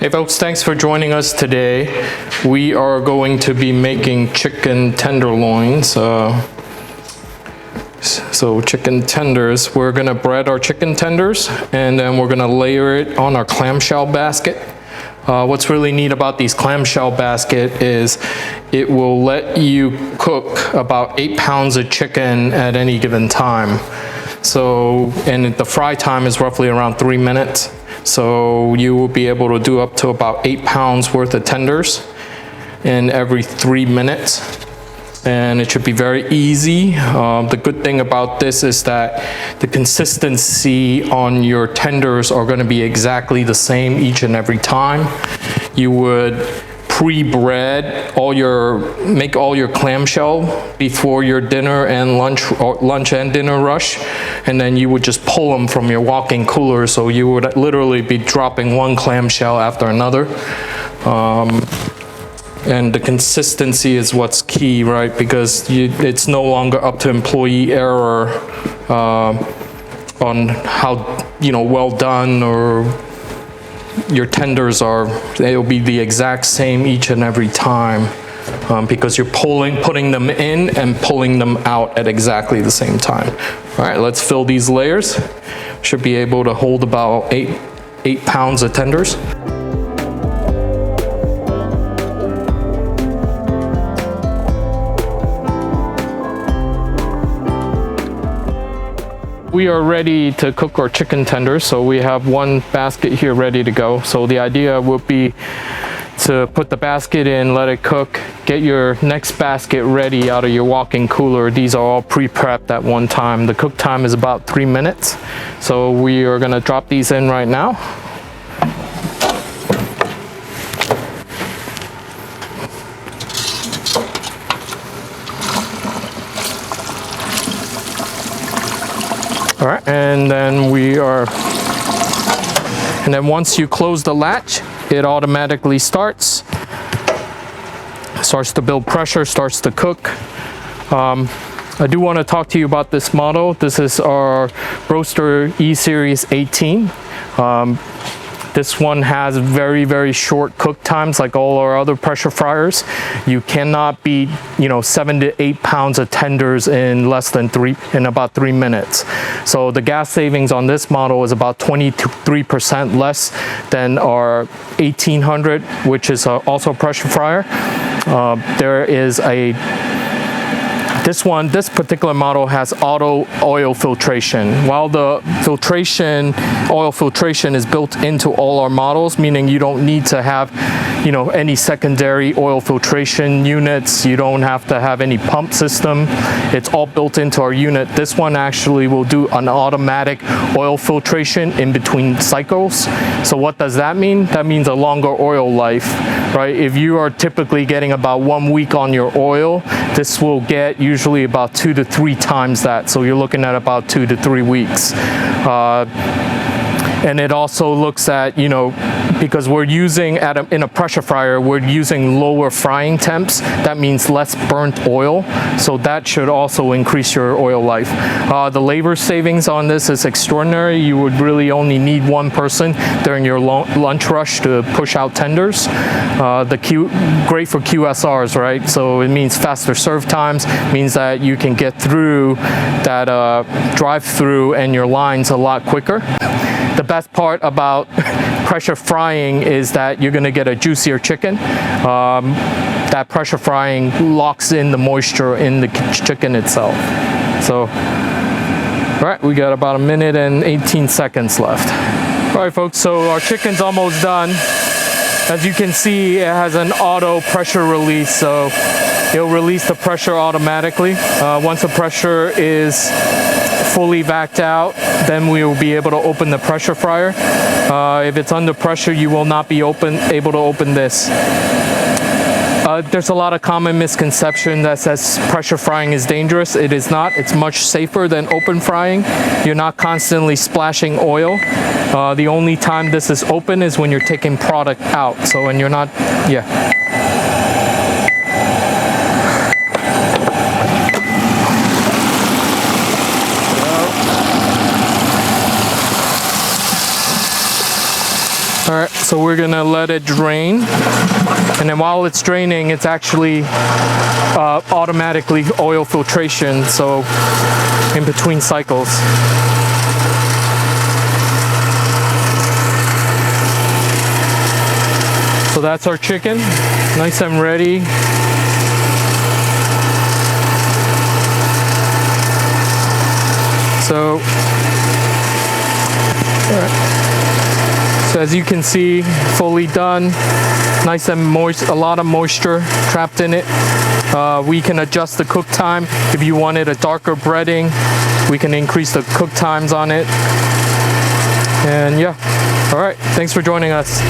Hey folks, thanks for joining us today. We are going to be making chicken tenderloins. So chicken tenders, we're gonna bread our chicken tenders and then we're gonna layer it on our clamshell basket. What's really neat about these clamshell basket is it will let you cook about 8 pounds of chicken at any given time. So, and the fry time is roughly around 3 minutes. So you will be able to do up to about 8 pounds worth of tenders in every 3 minutes. And it should be very easy. The good thing about this is that the consistency on your tenders are going to be exactly the same each and every time. You would pre-bread make all your clamshell before your dinner and lunch and dinner rush, and then you would just pull them from your walk-in cooler, so you would literally be dropping one clamshell after another. And the consistency is what's key, right? Because it's no longer up to employee error on how well done or your tenders are. It'll be the exact same each and every time because you're putting them in and pulling them out at exactly the same time. All right, let's fill these layers. Should be able to hold about 8 pounds of tenders. We are ready to cook our chicken tenders, so we have one basket here ready to go. So the idea would be to put the basket in, let it cook, get your next basket ready out of your walk-in cooler. These are all pre-prepped at one time. The cook time is about 3 minutes. So we are gonna drop these in right now. All right, and then once you close the latch, it automatically starts to build pressure, starts to cook. I do want to talk to you about this model. This is our Broaster E18G. This one has very, very short cook times, like all our other pressure fryers. You cannot beat, 7 to 8 pounds of tenders in about 3 minutes. So the gas savings on this model is about 23% less than our 1800, which is also a pressure fryer. This particular model has auto oil filtration. While the oil filtration is built into all our models, meaning you don't need to have, any secondary oil filtration units. You don't have to have any pump system. It's all built into our unit. This one actually will do an automatic oil filtration in between cycles. So what does that mean? That means a longer oil life, right? If you are typically getting about 1 week on your oil, this will get usually about 2 to 3 times that. So you're looking at about 2 to 3 weeks. And it also looks at, because we're using in a pressure fryer, we're using lower frying temps. That means less burnt oil. So that should also increase your oil life. The labor savings on this is extraordinary. You would really only need one person during your lunch rush to push out tenders. Great for QSRs, right? So it means faster serve times, means that you can get through that drive-through and your lines a lot quicker. The best part about pressure frying is that you're going to get a juicier chicken. That pressure frying locks in the moisture in the chicken itself. So, all right, we got about 1 minute and 18 seconds left. All right, folks, so our chicken's almost done. As you can see, it has an auto pressure release, so it'll release the pressure automatically. Once the pressure is fully vacuumed out, then we will be able to open the pressure fryer. If it's under pressure, you will not be able to open this. There's a lot of common misconception that says pressure frying is dangerous. It is not. It's much safer than open frying. You're not constantly splashing oil. The only time this is open is when you're taking product out. So when you're not, So we're gonna let it drain. And then while it's draining, it's actually automatically oil filtration, so in between cycles. So that's our chicken, nice and ready. So, so as you can see, fully done, nice and moist, a lot of moisture trapped in it. We can adjust the cook time. If you wanted a darker breading, we can increase the cook times on it. And yeah, all right, thanks for joining us.